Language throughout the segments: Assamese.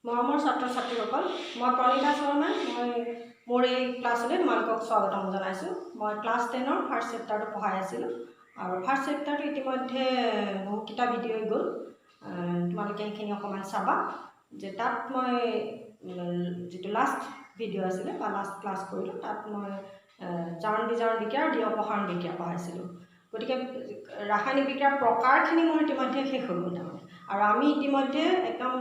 মৰমৰ ছাত্ৰ ছাত্ৰীসকল, মই প্ৰণীতা শৰ্মাই মোৰ এই ক্লাছলৈ তোমালোকক স্বাগতম জনাইছোঁ। মই ক্লাছ 10ৰ ফাৰ্ষ্ট চেপ্টাৰটো পঢ়াই আছিলোঁ আৰু ফাৰ্ষ্ট চেপ্টাৰটো ইতিমধ্যে বহুকেইটা ভিডিঅ' গ'ল। তোমালোকে সেইখিনি অকণমান চাবা যে তাত মই যিটো লাষ্ট ভিডিঅ' আছিলে বা লাষ্ট ক্লাছ কৰিলোঁ তাত মই জাৰণ বিক্ৰিয়া আৰু অপসাৰণ বিক্ৰিয়া পঢ়াইছিলোঁ। গতিকে ৰাসায়নিক বিক্ৰিয়াৰ প্ৰকাৰখিনি মোৰ ইতিমধ্যে শেষ হৈ গ'ল তাৰমানে, আৰু আমি ইতিমধ্যে একদম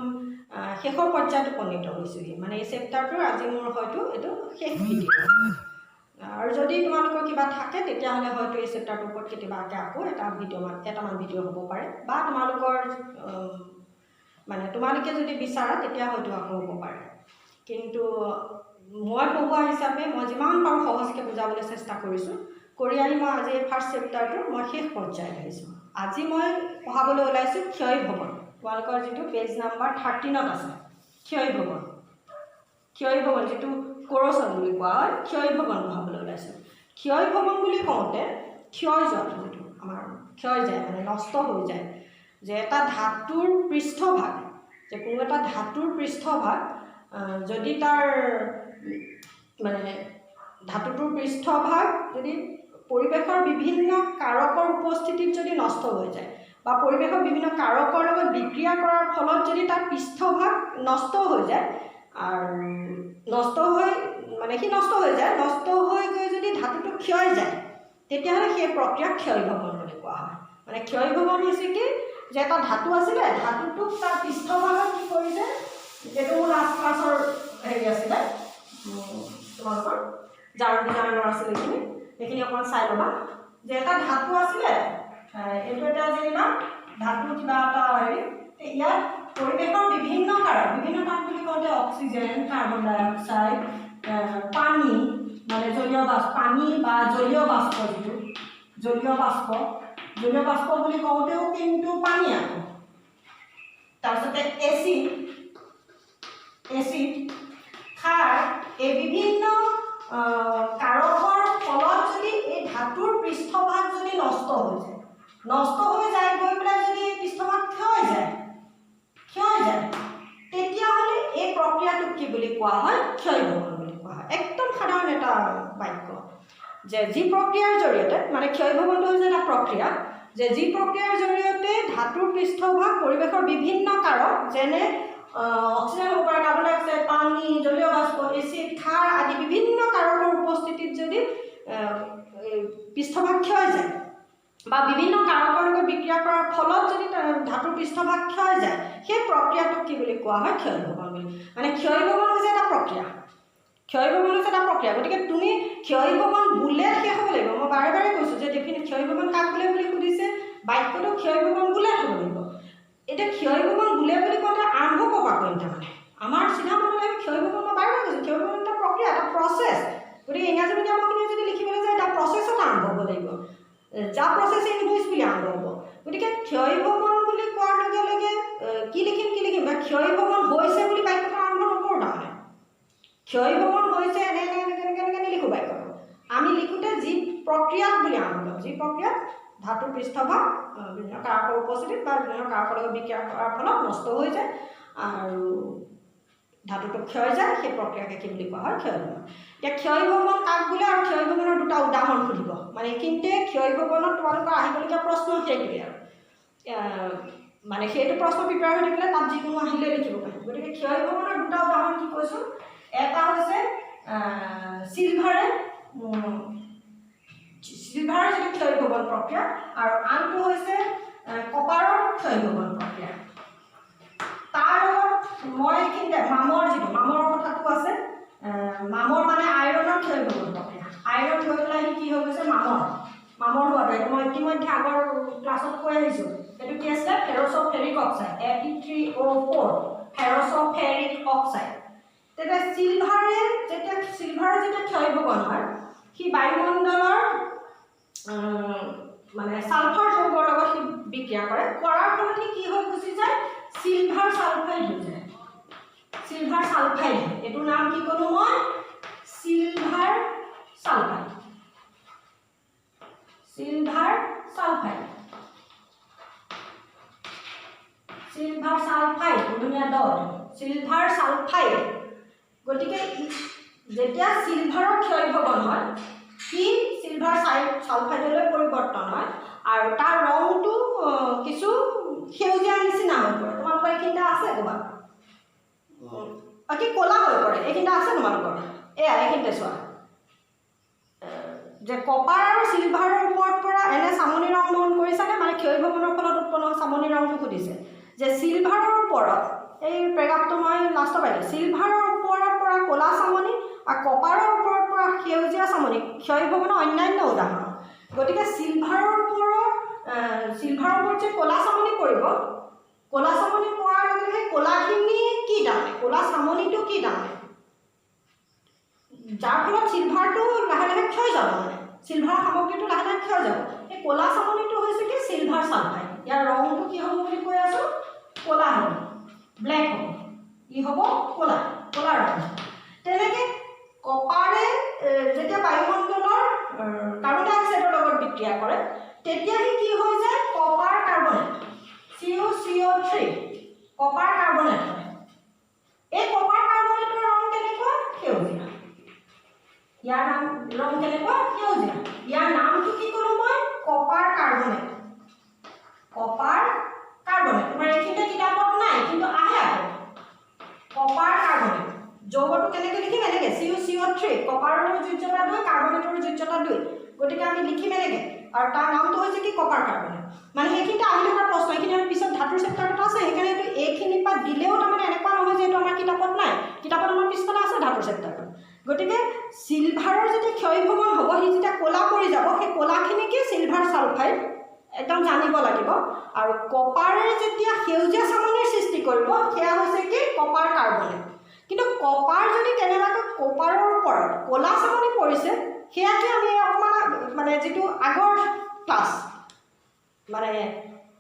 শেষৰ পৰ্যায়ত উপনীত হৈছোঁহি। মানে এই চেপ্টাৰটোৰ আজি মোৰ হয়তো এইটো শেষ ভিডিঅ', আৰু যদি তোমালোকৰ কিবা থাকে তেতিয়াহ'লে হয়তো এই চেপ্টাৰটোৰ ওপৰত কেতিয়াবাকৈ আকৌ এটামান ভিডিঅ' হ'ব পাৰে, বা তোমালোকৰ মানে তোমালোকে যদি বিচাৰা তেতিয়া হয়তো আকৌ হ'ব পাৰে। কিন্তু মই পঢ়োৱা হিচাপে মই যিমান পাৰোঁ সহজকৈ বুজাবলৈ চেষ্টা কৰিছোঁ। কৰি আহি মই আজি এই ফাৰ্ষ্ট চেপ্টাৰটোৰ মই শেষ পৰ্যায়ত আহিছোঁ। আজি মই পঢ়াবলৈ ওলাইছোঁ ক্ষয় ভৱন। তোমালোকৰ যিটো পেজ নাম্বাৰ 13ত আছে ক্ষয় ভৱন। ক্ষয় ভৱন যিটো কৰচন বুলি কোৱা হয়, ক্ষয় ভৱন পঢ়াবলৈ ওলাইছোঁ। ক্ষয় ভৱন বুলি কওঁতে ক্ষয় যোৱা, যিটো আমাৰ ক্ষয় যায় মানে নষ্ট হৈ যায়, যে এটা ধাতুৰ পৃষ্ঠভাগ, যে কোনো এটা ধাতুৰ পৃষ্ঠভাগ যদি তাৰ মানে ধাতুটোৰ পৃষ্ঠভাগ যদি পৰিৱেশৰ বিভিন্ন কাৰকৰ উপস্থিতিত যদি নষ্ট হৈ যায়, বা পৰিৱেশৰ বিভিন্ন কাৰকৰ লগত বিক্ৰিয়া কৰাৰ ফলত যদি তাৰ পৃষ্ঠভাগ নষ্ট হৈ যায়, আৰু নষ্ট হৈ গৈ যদি ধাতুটো ক্ষয় যায়, তেতিয়াহ'লে সেই প্ৰক্ৰিয়াক ক্ষয় ভৱন বুলি কোৱা হয়। মানে ক্ষয় ভৱন হৈছে কি, যে এটা ধাতু আছিলে, ধাতুটোক তাৰ পৃষ্ঠভাগত কি কৰিছে, যিটো মোৰ লাষ্ট ক্লাছৰ হেৰি আছিলে তোমালোকৰ জাৰণৰ আছিলে, সেইখিনি অকণমান চাই ল'বা। যে এটা ধাতু আছিলে, এইটো এটা যেনিবা ধাতু কিবা এটা হেৰি, ইয়াত পৰিৱেশৰ বিভিন্ন কাৰক বুলি কওঁতে অক্সিজেন, কাৰ্বন ডাই অক্সাইড, পানী মানে জলীয় বাষ্প, পানী বা জলীয় বাষ্প, যিটো জলীয় বাষ্প বুলি কওঁতেও কিন্তু পানী আকৌ, তাৰপিছতে এচিড, খাৰ, এই বিভিন্ন কাৰকৰ ফলত যদি এই ধাতুৰ পৃষ্ঠভাগ যদি নষ্ট হৈ যায় গৈ পেলাই যদি পৃষ্ঠভাগ ক্ষয় যায়, তেতিয়াহ'লে এই প্ৰক্ৰিয়াটোক কি বুলি কোৱা হয়, ক্ষয় ভৱন বুলি কোৱা হয়। একদম সাধাৰণ এটা বাক্য, যে যি প্ৰক্ৰিয়াৰ জৰিয়তে, মানে ক্ষয় ভৱনটো হৈছে এটা প্ৰক্ৰিয়া, যে যি প্ৰক্ৰিয়াৰ জৰিয়তে ধাতুৰ পৃষ্ঠভাগ পৰিৱেশৰ বিভিন্ন কাৰক, যেনে অক্সিজেন হ'ব পাৰে, কাৰ্বন ডাই অক্সাইড, পানী, জলীয় বাষ্প, এচিড, খাৰ আদি বিভিন্ন কাৰকৰ উপস্থিতিত যদি পৃষ্ঠভাগ ক্ষয় যায়, বা বিভিন্ন কাৰকৰ লগত বিক্ৰিয়া কৰাৰ ফলত যদি ধাতুৰ পৃষ্ঠভাগ ক্ষয় যায়, সেই প্ৰক্ৰিয়াটোক কি বুলি কোৱা হয়, ক্ষয় ভৱন বুলি। মানে ক্ষয় ভৱন হৈছে এটা প্ৰক্ৰিয়া, গতিকে তুমি ক্ষয় ভৱন বোলে শেষ হ'ব লাগিব। মই বাৰে বাৰে কৈছোঁ যে ক্ষয় ভৱন কাক বোলে বুলি সুধিছে, বাক্যটো ক্ষয় ভৱন বোলে হ'ব লাগিব। এতিয়া ক্ষয় ভৱন বোলে বুলি কওঁতে আৰম্ভ ক'ৰপৰা কৰিম, তাৰমানে আমাৰ চিধা মনত লাগিব ক্ষয় ভৱন। মই বাৰে বাৰে কৈছোঁ ক্ষয় ভৱন এটা প্ৰক্ৰিয়া, এটা প্ৰচেছ। গতিকে ইংৰাজী মিডিয়ামৰখিনি যদি লিখিবলৈ যায়, এটা প্ৰচেছত আৰম্ভ হ'ব লাগিব, যা প্ৰচেছ ইনভইচ বুলি আৰম্ভ হ'ব। গতিকে ক্ষয় ভৱন বুলি কোৱাৰ লগে লগে কি লিখিম, বা ক্ষয় ভৱন হৈছে বুলি বাক্যটো আৰম্ভ নকৰোঁ। তাৰমানে ক্ষয় ভৱন হৈছে এনেকৈ নিলিখোঁ বাক্যটো। আমি লিখোঁতে যি প্ৰক্ৰিয়াত বুলি আৰম্ভ কৰিম, যি প্ৰক্ৰিয়াত ধাতুৰ পৃষ্ঠভাগ বিভিন্ন কাৰকৰ উপস্থিতিত বা বিভিন্ন কাৰকৰ লগত বিক্ৰিয়া কৰাৰ ফলত নষ্ট হৈ যায় আৰু ধাতুটো ক্ষয় যায়, সেই প্ৰক্ৰিয়াকে কি বুলি কোৱা হয়, ক্ষয় ভৱন। এতিয়া ক্ষয় ভৱন কাক বোলে, আৰু ক্ষয় ভৱনৰ দুটা উদাহৰণ সুধিব। মানে এইখিনিতে ক্ষয় ভৱনত তোমালোকৰ আহিবলগীয়া প্ৰশ্ন সেইটোৱে, আৰু মানে সেইটো প্ৰশ্ন প্ৰিপেয়াৰ হৈ থাকিলে তাত যিকোনো আহিলে লিখিব পাৰিম। গতিকে ক্ষয় ভৱনৰ দুটা উদাহৰণ কি কৈছোঁ, এটা হৈছে চিলভাৰে যিটো ক্ষয় ভৱন প্ৰক্ৰিয়া, আৰু আনটো হৈছে কপাৰৰ ক্ষয় ভৱন প্ৰক্ৰিয়া। তাৰ লগত মই এইখিনিতে মামৰ কথাটো আছে। মামৰ মানে আইৰণৰ ক্ষয় ভৱন প্ৰক্ৰিয়া। আইৰণ গৈ পেলাই কি হৈ গৈছে, মামৰ হোৱাটো, এইটো মই ইতিমধ্যে আগৰ ক্লাছত কৈ আহিছোঁ। এইটো কি আছিলে, ফেৰছ'ফেৰিক অক্সাইড, Fe3O4, ফেৰছ'ফেৰিক অক্সাইড। তেতিয়া চিলভাৰৰ যেতিয়া ক্ষয় ভৱন হয়, সি বায়ুমণ্ডলৰ মানে ছালফাৰ যৌগৰ লগত সি বিক্ৰিয়া কৰাৰ ফলত সি কি হৈ গুচি যায়, চিলভাৰ ছালফাইড হৈ যায়। এইটোৰ নাম কি ক'লো মই, চিলভাৰ ছালফাইড। চিলভাৰ ছালফাইড, ধুনীয়া দ, সিলভাৰ সালফাইড গতিকে যেতিয়া সিলভাৰৰ ক্ষয় ভৱন হয় কি সিলভাৰ সালফাইডলৈ পৰিৱৰ্তন হয় আৰু তাৰ ৰংটো কিছু সেউজীয়া নিচিনা হৈ পৰে তোমালোকৰ এইখিনিতে আছে ক'ৰবাত বাকী ক'লা হৈ পৰে এইখিনিতে আছে তোমালোকৰ এয়া এইখিনিতে চোৱা যে কপাৰ আৰু সিলভাৰৰ ওপৰত পৰা এনে চামনি ৰং মন কৰিছানে মানে ক্ষয় ভৱনৰ ফলত উৎপন্ন চামনি ৰংটো সুধিছে যে সিলভাৰৰ ওপৰত এই প্ৰেগাপটো মই লাষ্টত পাইছোঁ সিলভাৰৰ ওপৰত পৰা ক'লা চামনি আৰু কপাৰৰ ওপৰত পৰা সেউজীয়া চামনি ক্ষয় ভৱনৰ অন্যান্য উদাহৰণ গতিকে সিলভাৰৰ ওপৰত যে ক'লা চামনি পৰিব ক'লা চামনি পৰাৰ লগে লগে ক'লাখিনি কি তাৰমানে ক'লা চামনিটো কি তাৰমানে যাৰ ফলত সিলভাৰটো লাহে লাহে ক্ষয় যাব মানে সিলভাৰৰ সামগ্ৰীটো লাহে লাহে ক্ষয় যাব এই ক'লা চামনিটো হৈছে কি সিলভাৰ সালফাইড ইয়াৰ ৰংটো কি হ'ব বুলি কৈ আছোঁ ক'লা হ'ব ব্লেক হ'ব ই হ'ব ক'লা ৰং তেনেকৈ কপাৰে যেতিয়া বায়ুমণ্ডলৰ কাৰ্বন ডাই অক্সাইডৰ লগত বিক্ৰিয়া কৰে তেতিয়া সি কি হৈ যায় copper carbonate CuCO3 copper carbonate হয় এই কপাৰ কাৰ্বনেটৰ ৰং কেনেকুৱা সেউজীয়া ইয়াৰ ৰং কেনেকুৱা সেউজীয়া ইয়াৰ নামটো কি ক'লো মই কপাৰ কাৰ্বনেট তোমাৰ এইখিনিতে কিতাপত নাই কিন্তু আহে আকৌ কপাৰ কাৰ্বনেট যৌগটো কেনেকৈ লিখিম এনেকৈ CuCO3 কপাৰৰ যোজ্যতা 2 কাৰ্বনেটৰ যোজ্যতা 2 গতিকে আমি লিখিম এনেকৈ আৰু তাৰ নামটো হৈছে কি কপাৰ কাৰ্বনেট মানে সেইখিনিতে আহি থকা প্ৰশ্ন এইখিনি আমি পিছত ধাতুৰ চেপ্টাৰটো আছে সেইকাৰণে এইটো এইখিনিৰ পৰা দিলেও তাৰমানে এনেকুৱা নহয় যে এইটো আমাৰ কিতাপত নাই কিতাপত আমাৰ পিছফালে আছে ধাতুৰ চেপ্টাৰটো গতিকে সিলভাৰৰ যেতিয়া ক্ষয় ভৱন হ'ব সি যেতিয়া ক'লা পৰি যাব সেই ক'লাখিনিকে সিলভাৰ সালফাইড একদম জানিব লাগিব আৰু কপাৰে যেতিয়া সেউজীয়া চামনিৰ সৃষ্টি কৰিব সেয়া হৈছে কি কপাৰ কাৰ্বনেট কিন্তু কপাৰ যদি কেনেবাকৈ কপাৰৰ ওপৰত ক'লা চামনি পৰিছে সেয়াকে আমি অকণমান মানে যিটো আগৰ ক্লাছ মানে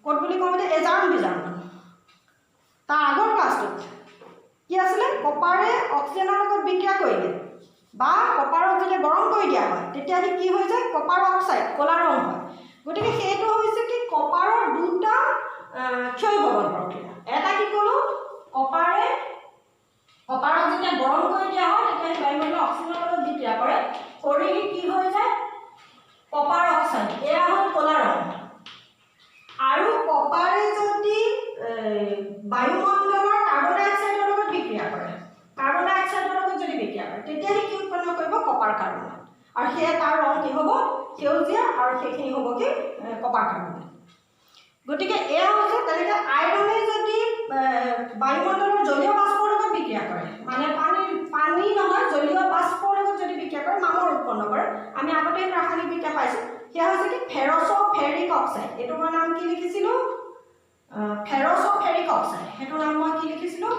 ক'ত বুলি কওঁ এতিয়া এজাৰ্ম বিজাৰ্ম তাৰ আগৰ ক্লাছটোত কি আছিলে কপাৰে অক্সিজেনৰ লগত বিক্ৰিয়া কৰিলে বা কপাৰক যেতিয়া গৰম কৰি দিয়া হয় তেতিয়া সি কি হৈ যায় কপাৰ অক্সাইড ক'লা ৰং হয় গতিকে সেইটো হৈছে কি কপাৰৰ দুটা ক্ষয় ভৱন প্ৰক্ৰিয়া এটা কি ক'লোঁ কপাৰক যেতিয়া গৰম কৰি দিয়া হয় তেতিয়া বায়ুমণ্ডলৰ অক্সিজেনৰ লগত বিক্ৰিয়া কৰে কৰি কি হৈ যায় কপাৰ অক্সাইড এয়া হ'ল ক'লা ৰং আৰু কপাৰে যদি বায়ুমণ্ডলৰ কাৰ্বন ডাই অক্সাইডৰ লগত বিক্ৰিয়া কৰে তেতিয়া সি কি উৎপন্ন কৰিব কপাৰ কাৰ্বনেট আৰু সেয়া তাৰ ৰং কি হ'ব সেউজীয়া আৰু সেইখিনি হ'ব কি কপাৰ কাৰ্বনেট গতিকে এয়া হৈছে তেনেকৈ আইৰনে যদি বায়ুমণ্ডলৰ জলীয় বাষ্পৰ লগত বিক্ৰিয়া কৰে মানে পানী নহয় জলীয় বাষ্পৰ লগত যদি বিক্ৰিয়া কৰে মামৰ উৎপন্ন কৰে আমি আগতে ৰাসায়নিক বিক্ৰিয়া পাইছোঁ সেয়া হৈছে কি ফেৰছ'ফেৰিক অক্সাইড এইটো মই নাম কি লিখিছিলোঁ ফেৰছ'ফেৰিক অক্সাইড সেইটো নাম মই কি লিখিছিলোঁ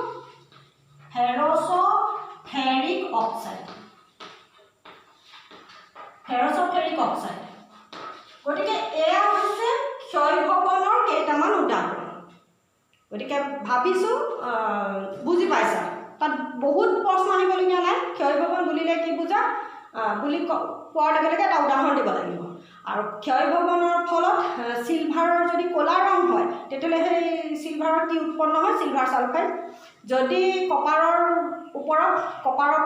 ফেৰছ'ফেৰিক অক্সাইড গতিকে এয়া হৈছে ক্ষয় ভৱনৰ কেইটামান উদাহৰণ গতিকে ভাবিছোঁ বুজি পাইছা তাত বহুত প্ৰশ্ন আহিবলগীয়া নাই ক্ষয় ভৱন বুলিলে কি বুজা বুলি কোৱাৰ লগে লগে এটা উদাহৰণ দিব লাগিব আৰু ক্ষয় ভৱনৰ ফলত সিলভাৰৰ যদি ক'লা ৰং হয় তেতিয়াহ'লে সেই সিলভাৰৰ কি উৎপন্ন হয় সিলভাৰ সালফাইড যদি কপাৰৰ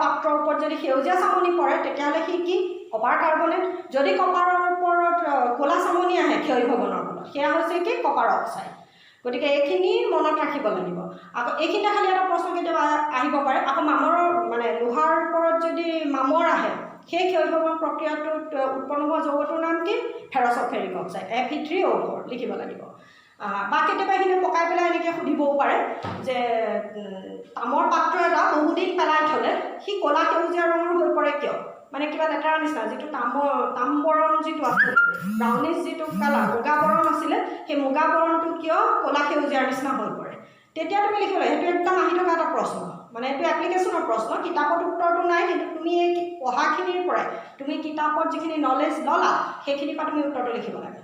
পাত্ৰৰ ওপৰত যদি সেউজীয়া চামনি পৰে তেতিয়াহ'লে সি কি কপাৰ কাৰ্বনেট যদি কপাৰৰ ওপৰত ক'লা চামনি আহে ক্ষয় ভৱনৰ ফলত সেয়া হৈছে কি কপাৰ অক্সাইড গতিকে এইখিনি মনত ৰাখিব লাগিব আকৌ এইখিনিতে খালি এটা প্ৰশ্ন কেতিয়াবা আহিব পাৰে আকৌ মামৰ মানে লোহাৰ ওপৰত যদি মামৰ আহে সেই ক্ষয় ভৱন প্ৰক্ৰিয়াটোত উৎপন্ন হোৱা যৌগটোৰ নাম কি ফেৰছ'ফেৰিক অক্সাইড Fe3O4 লিখিব লাগিব বা কেতিয়াবা এইখিনি পকাই পেলাই এনেকৈ সুধিবও পাৰে যে তামৰ পাত্ৰ এটা বহুদিন পেলাই থ'লে সি ক'লা সেউজীয়া ৰঙৰ হৈ পৰে কিয় মানে কিবা লেতেৰা নিচিনা যিটো তামবৰণ যিটো আছে ব্ৰাউনিছ যিটো কালাৰ মুগা বৰণ আছিলে সেই মুগা বৰণটো কিয় ক'লা সেউজীয়াৰ নিচিনা হৈ পৰে তেতিয়া তুমি লিখিব লাগে সেইটো একদম আহি থকা এটা প্ৰশ্ন মানে এইটো এপ্লিকেশ্যনৰ প্ৰশ্ন কিতাপত উত্তৰটো নাই কিন্তু তুমি এই পঢ়াখিনিৰ পৰাই তুমি কিতাপত যিখিনি নলেজ ল'লা সেইখিনিৰ পৰা তুমি উত্তৰটো লিখিব লাগে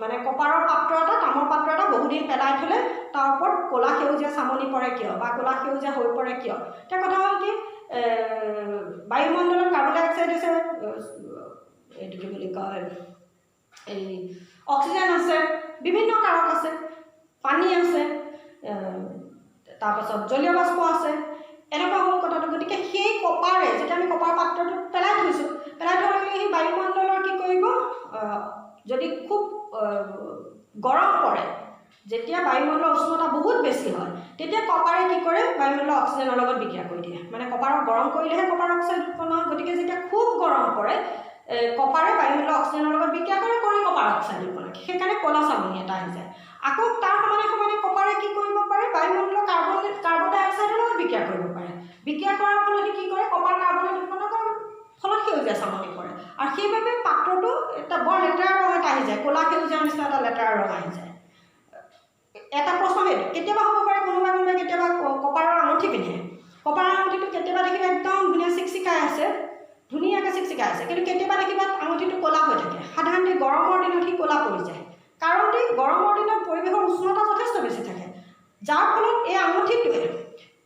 মানে কপাৰৰ পাত্ৰ এটা তামৰ পাত্ৰ এটা বহুদিন পেলাই থ'লে তাৰ ওপৰত ক'লা সেউজীয়া চামনি পৰে কিয় বা ক'লা সেউজীয়া হৈ পৰে কিয় এতিয়া কথা হ'ল কি বায়ুমণ্ডলত কাৰ্বন ডাই অক্সাইড আছে এইটো কি বুলি কয় এই অক্সিজেন আছে বিভিন্ন কাৰক আছে পানী আছে তাৰপাছত জলীয় বাষ্প আছে, এনেকুৱা হ'ল কথাটো। গতিকে সেই কপাৰে যেতিয়া আমি কপাৰ পাত্ৰটো পেলাই থৈছোঁ, পেলাই থোৱাৰ লগে সেই বায়ুমণ্ডলৰ কি কৰিব, যদি খুব গৰম পৰে, যেতিয়া বায়ুমণ্ডলৰ উষ্ণতা বহুত বেছি হয়, তেতিয়া কপাৰে কি কৰে, বায়ুমণ্ডলৰ অক্সিজেনৰ লগত বিক্ৰিয়া কৰি দিয়ে। মানে কপাৰক গৰম কৰিলেহে কপাৰ অক্সাইড উৎপন্ন হয়। গতিকে যেতিয়া খুব গৰম পৰে, কপাৰে বায়ুমণ্ডলৰ অক্সিজেনৰ লগত বিক্ৰিয়া কৰি কপাৰ অক্সাইড উৎপন্ন হয়। সেইকাৰণে ক'লা চামনি এটা আহি যায়। আকৌ তাৰ সমানে সমানে কপাৰে কি কৰিব পাৰে, বায়ুমণ্ডলৰ কাৰ্বন ডাই অক্সাইডৰ লগত বিক্ৰিয়া কৰিব পাৰে। বিক্ৰিয়া কৰাৰ ফলত কি কৰে, কপাৰ কাৰ্বনেট উৎপন্ন কৰাৰ ফলত সেউজীয়া চামনি কৰে। আৰু সেইবাবে পাত্ৰটো এটা বৰ লেতেৰা ৰং এটা আহি যায়, ক'লা সেউজীয়া নিচিনা এটা লেতেৰা ৰং আহি যায়। এটা প্ৰশ্ন সেইটো কেতিয়াবা হ'ব পাৰে, কোনোবাই কেতিয়াবা কপাৰৰ আঙুঠি পিন্ধে, কপাৰৰ আঙুঠিটো কেতিয়াবা দেখিবা একদম ধুনীয়া চিকচিকাই আছে, ধুনীয়াকৈ চিকচিকাই আছে, কিন্তু কেতিয়াবা দেখিবা আঙুঠিটো ক'লা হৈ থাকে। সাধাৰণতে গৰমৰ দিনত সি ক'লা পৰি যায়, কাৰণতে গৰমৰ দিনত পৰিৱেশৰ উষ্ণতা যথেষ্ট বেছি থাকে, যাৰ ফলত এই আঙুঠিটোৱে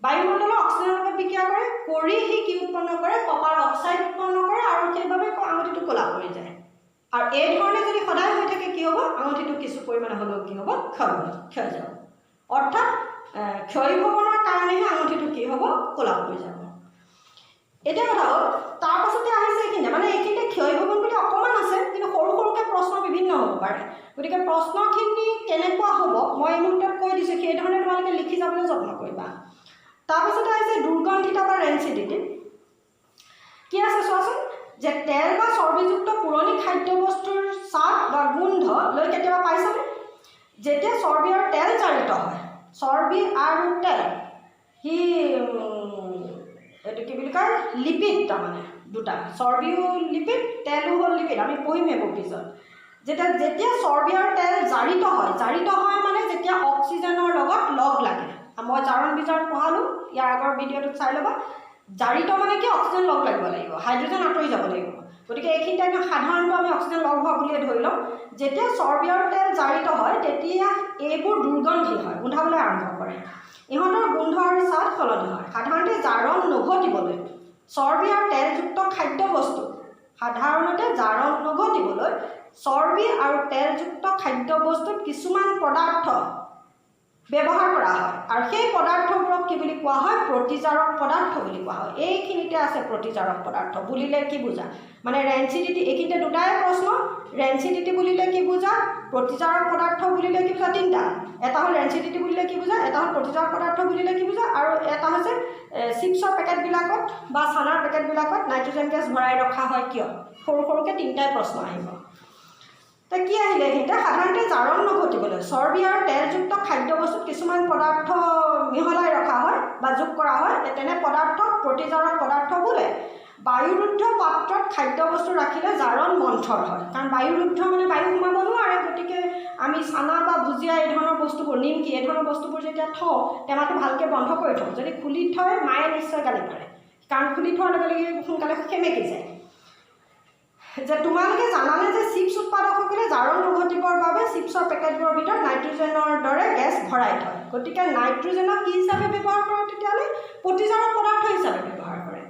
বায়ুমণ্ডলৰ অক্সিজেনৰ লগত বিক্ৰিয়া কৰি সি কি উৎপন্ন কৰে, কপাৰ অক্সাইড উৎপন্ন কৰে, আৰু সেইবাবে আঙুঠিটো ক'লা পৰি যায়। আৰু এই ধৰণে যদি সদায় হৈ থাকে কি হ'ব, আঙুঠিটো কিছু পৰিমাণে হ'লেও কি হ'ব, ক্ষয় যাব। অৰ্থাৎ ক্ষয়ভৱনৰ কাৰণেহে আঙুঠিটো কি হ'ব, ক'লা পৰি যাব। এতিয়া কথা হ'ল, তাৰপাছতে আহিছে এইখিনিতে, মানে এইখিনিতে ক্ষয়ভৱন বুলি অকণমান আছে, কিন্তু সৰু সৰুকৈ প্ৰশ্ন বিভিন্ন হ'ব পাৰে। গতিকে প্ৰশ্নখিনি কেনেকুৱা হ'ব মই এই মুহূৰ্তত কৈ দিছোঁ, সেইধৰণে তোমালোকে লিখি যাবলৈ যত্ন কৰিবা। তাৰপাছতে আহিছে দুৰ্গন্ধিতা বা ৰেঞ্চিডিটি। কি আছে চোৱাচোন, যে তেল বা চৰ্বিযুক্ত পুৰণি খাদ্যবস্তুৰ স্বাদ বা গোন্ধ লৈ কেতিয়াবা পাইছেনে? যেতিয়া চৰ্বি আৰু তেল জাৰিত হয়, চৰ্বি আৰু তেল সি এইটো কি বুলি কয়, লিপিড, তাৰমানে দুটা, চৰ্বিও লিপিড, তেলো হ'ল লিপিড, আমি পঢ়িম এইবোৰ পিছত। যেতিয়া চৰ্বি আৰু তেল জাৰিত হয় মানে যেতিয়া অক্সিজেনৰ লগত লগ লাগে। মই জাৰণ বিজাৰত পঢ়ালোঁ, ইয়াৰ আগৰ ভিডিঅ'টোত চাই ল'বা। জাৰিত মানে কি, অক্সিজেন লগ লাগিব, হাইড্ৰজেন আঁতৰি যাব লাগিব। গতিকে এইখিনিতে একদম সাধাৰণতে আমি অক্সিজেন লগ হোৱা বুলিয়ে ধৰি লওঁ। যেতিয়া চৰ্বি আৰু তেল জাৰিত হয়, তেতিয়া এইবোৰ দুৰ্গন্ধি হয়, গোন্ধাবলৈ আৰম্ভ কৰে। ইহঁতৰ গোন্ধ আৰু স্বাদ সলনি হয়। সাধাৰণতে জাৰণ নঘটিবলৈ চৰ্বি আৰু তেলযুক্ত খাদ্যবস্তু, সাধাৰণতে জাৰণ নঘটিবলৈ চৰ্বি আৰু তেলযুক্ত খাদ্যবস্তুত কিছুমান পদাৰ্থ ব্যৱহাৰ কৰা হয়, আৰু সেই পদাৰ্থবোৰক কি বুলি কোৱা হয়, প্ৰতিজাৰক পদাৰ্থ বুলি কোৱা হয়। এইখিনিতে আছে প্ৰতিজাৰক পদাৰ্থ বুলিলে কি বুজা, মানে ৰেঞ্চিডিটি। এইখিনিতে দুটাই প্ৰশ্ন, ৰেঞ্চিডিটি বুলিলে কি বুজা, প্ৰতিজাৰক পদাৰ্থ বুলিলে কি বুজা, তিনিটা। এটা হ'ল ৰেঞ্চিডিটি বুলিলে কি বুজা, এটা হ'ল প্ৰতিজাৰক পদাৰ্থ বুলিলে কি বুজা, আৰু এটা হৈছে চিপছৰ পেকেটবিলাকত বা চানাৰ পেকেটবিলাকত নাইট্ৰজেন গেছ ভৰাই ৰখা হয় কিয়। সৰু সৰুকৈ তিনিটাই প্ৰশ্ন আহিব। তে কি আহিলে এইখিনিতে, সাধাৰণতে জাৰণ নঘটিবলৈ চৰ্বি আৰু তেলযুক্ত খাদ্যবস্তুত কিছুমান পদাৰ্থ মিহলাই ৰখা হয় বা যোগ কৰা হয়, তেনে পদাৰ্থক প্ৰতিজাৰক পদাৰ্থ বোলে। বায়ুৰুদ্ধ পাত্ৰত খাদ্যবস্তু ৰাখিলে জাৰণ মন্থৰ হয়, কাৰণ বায়ুৰুদ্ধ মানে বায়ু সোমাব নোৱাৰে। গতিকে আমি চানা বা ভুজিয়া এই ধৰণৰ বস্তুবোৰ, নিমকি এই ধৰণৰ বস্তুবোৰ যেতিয়া থওঁ, টেমাটো ভালকৈ বন্ধ কৰি থওঁ। যদি খুলি থয় মায়ে নিশ্চয় গালি পাৰে, কাৰণ খুলি থোৱাৰ লগে লগে সোনকালে সেমেকি যায়। যে তোমালোকে জানানে যে চিপছ উৎপাদকসকলে জাৰণ নঘটিবৰ বাবে চিপছৰ পেকেটবোৰৰ ভিতৰত নাইট্ৰজেনৰ দৰে গেছ ভৰাই থয়। গতিকে নাইট্ৰজেনক কি হিচাপে ব্যৱহাৰ কৰে, তেতিয়াহ'লে প্ৰতিজাৰক পদাৰ্থ হিচাপে ব্যৱহাৰ কৰে।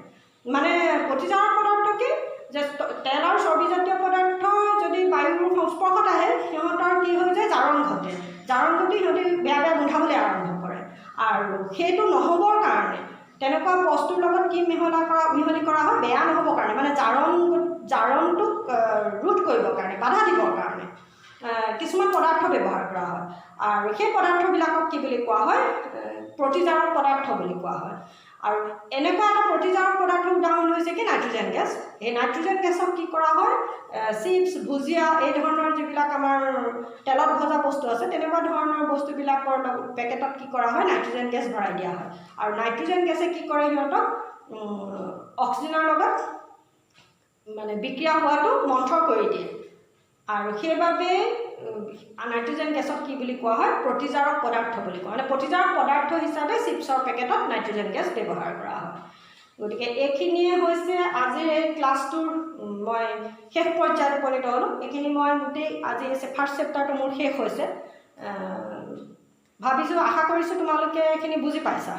মানে প্ৰতিজাৰক পদাৰ্থ কি, যে তেল আৰু চৰ্বিজাতীয় পদাৰ্থ যদি বায়ুৰ সংস্পৰ্শত আহে, সিহঁতৰ কি হৈ যায়, জাৰণ ঘটে। জাৰণ ঘটি সিহঁতে বেয়া বেয়া গোন্ধাবলৈ আৰম্ভ কৰে। আৰু সেইটো নহ'বৰ কাৰণে তেনেকুৱা বস্তুৰ লগত কি মিহলি কৰা হয়, বেয়া নহ'বৰ কাৰণে, মানে জাৰণটোক ৰোধ কৰিবৰ কাৰণে, বাধা দিবৰ কাৰণে কিছুমান পদাৰ্থ ব্যৱহাৰ কৰা হয়। আৰু সেই পদাৰ্থবিলাকক কি বুলি কোৱা হয়, প্ৰতিজাৰক পদাৰ্থ বুলি কোৱা হয়। আৰু এনেকুৱা এটা প্ৰতিজাৰক পদাৰ্থৰ উদাহৰণ হৈছে কি, নাইট্ৰজেন গেছ। এই নাইট্ৰজেন গেছক কি কৰা হয়, চিপছ, ভুজিয়া এই ধৰণৰ যিবিলাক আমাৰ তেলত ভজা বস্তু আছে, তেনেকুৱা ধৰণৰ বস্তুবিলাকৰ পেকেটত কি কৰা হয়, নাইট্ৰজেন গেছ ভৰাই দিয়া হয়। আৰু নাইট্ৰজেন গেছে কি কৰে, সিহঁতক অক্সিজেনৰ লগত মানে বিক্ৰিয়া হোৱাটো মন্থৰ কৰি দিয়ে। আৰু সেইবাবে নাইট্ৰজেন গেছক কি বুলি কোৱা হয়, প্ৰতিজাৰক পদাৰ্থ বুলি কোৱা হয়। মানে প্ৰতিজাৰক পদাৰ্থ হিচাপে চিপছৰ পেকেটত নাইট্ৰজেন গেছ ব্যৱহাৰ কৰা হয়। গতিকে এইখিনিয়ে হৈছে আজিৰ এই ক্লাছটোৰ মই শেষ পৰ্যায়ত উপনীত হ'লোঁ। এইখিনি মই গোটেই আজি ফাৰ্ষ্ট চেপ্টাৰটো মোৰ শেষ হৈছে। ভাবিছোঁ, আশা কৰিছোঁ তোমালোকে এইখিনি বুজি পাইছা।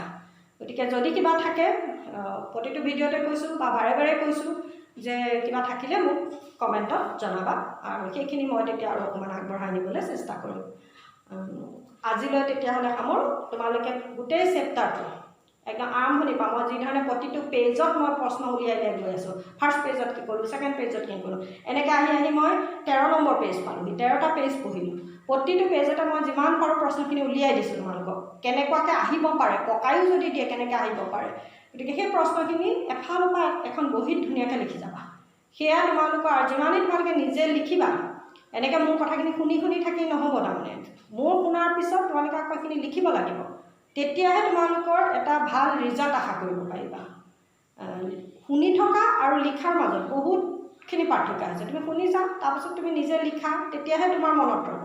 গতিকে যদি কিবা থাকে, প্ৰতিটো ভিডিঅ'তে কৈছোঁ বা বাৰে বাৰে কৈছোঁ যে কিবা থাকিলে মোক কমেণ্টত জনাবা, আৰু সেইখিনি মই তেতিয়া আৰু অকণমান আগবঢ়াই নিবলৈ চেষ্টা কৰিম। আজিলৈ তেতিয়াহ'লে সামৰোঁ। তোমালোকে গোটেই চেপ্টাৰটো একদম আৰম্ভণি পৰা মই যিধৰণে প্ৰতিটো পেজত মই প্ৰশ্ন উলিয়াই গৈ আছোঁ, ফাৰ্ষ্ট পেজত কি ক'লোঁ, ছেকেণ্ড পেজত কি ক'লোঁ, এনেকৈ আহি মই 13 নম্বৰ পেজ পালোঁহি, 13টা পেজ পঢ়িলোঁ। প্ৰতিটো পেজতে মই যিমান পাৰোঁ প্ৰশ্নখিনি উলিয়াই দিছোঁ তোমালোকক, কেনেকুৱাকৈ আহিব পাৰে, ককায়ো যদি দিয়ে কেনেকৈ আহিব পাৰে। গতিকে সেই প্ৰশ্নখিনি এফালৰ পৰা এখন বহীত ধুনীয়াকৈ লিখি যাবা। সেয়া তোমালোকৰ আৰু যিমানেই তোমালোকে নিজে লিখিবা, এনেকৈ মোৰ কথাখিনি শুনি থাকি নহ'ব। তাৰমানে মোৰ শুনাৰ পিছত তোমালোকে আকৌ এইখিনি লিখিব লাগিব, তেতিয়াহে তোমালোকৰ এটা ভাল ৰিজাল্ট আশা কৰিব পাৰিবা। শুনি থকা আৰু লিখাৰ মাজত বহুতখিনি পাৰ্থক্য আছে। তুমি শুনিছা, তাৰপিছত তুমি নিজে লিখা, তেতিয়াহে তোমাৰ মনত ৰ'ব।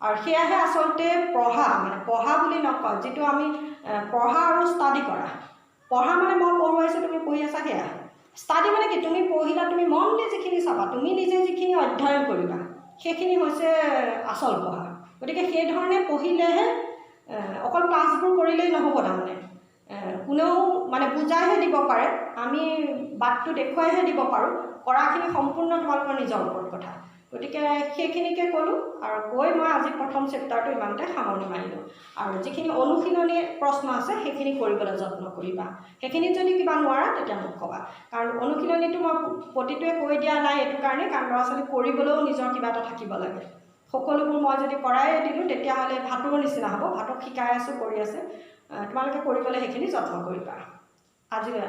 আৰু সেয়াহে আচলতে পঢ়া, মানে পঢ়া বুলি নকওঁ, যিটো আমি পঢ়া আৰু ষ্টাডি কৰা। পঢ়া মানে মই পঢ়ুৱাইছোঁ, তুমি পঢ়ি আছা, সেয়া। ষ্টাডি মানে কি, তুমি পঢ়িলা, তুমি মন দি যিখিনি চাবা, তুমি নিজে যিখিনি অধ্যয়ন কৰিবা, সেইখিনি হৈছে আচল পঢ়া। গতিকে সেইধৰণে পঢ়িলেহে, অকল ক্লাছবোৰ কৰিলেই নহ'ব। তাৰমানে কোনেও মানে বুজাইহে দিব পাৰে, আমি বাটটো দেখুৱাইহে দিব পাৰোঁ, কৰাখিনি সম্পূৰ্ণ তোমালোকৰ নিজৰ ওপৰত কথা। গতিকে সেইখিনিকে ক'লোঁ, আৰু কৈ মই আজি প্ৰথম চেপ্টাৰটো ইমানতে সামৰণি মাৰিলোঁ। আৰু যিখিনি অনুশীলনী প্ৰশ্ন আছে সেইখিনি কৰিবলৈ যত্ন কৰিবা। সেইখিনিত যদি কিবা নোৱাৰা তেতিয়া মোক ক'বা, কাৰণ অনুশীলনীটো মই প্ৰতিটোৱে কৈ দিয়া নাই এইটো কাৰণে, কাৰণ ল'ৰা ছোৱালী কৰিবলৈও নিজৰ কিবা এটা থাকিব লাগে। সকলোবোৰ মই যদি কৰাই দিলোঁ তেতিয়াহ'লে ভাতৰ নিচিনা হ'ব, ভাতক শিকাই আছোঁ, কৰি আছে, তোমালোকে কৰিবলৈ সেইখিনি যত্ন কৰিবা। আজিলৈ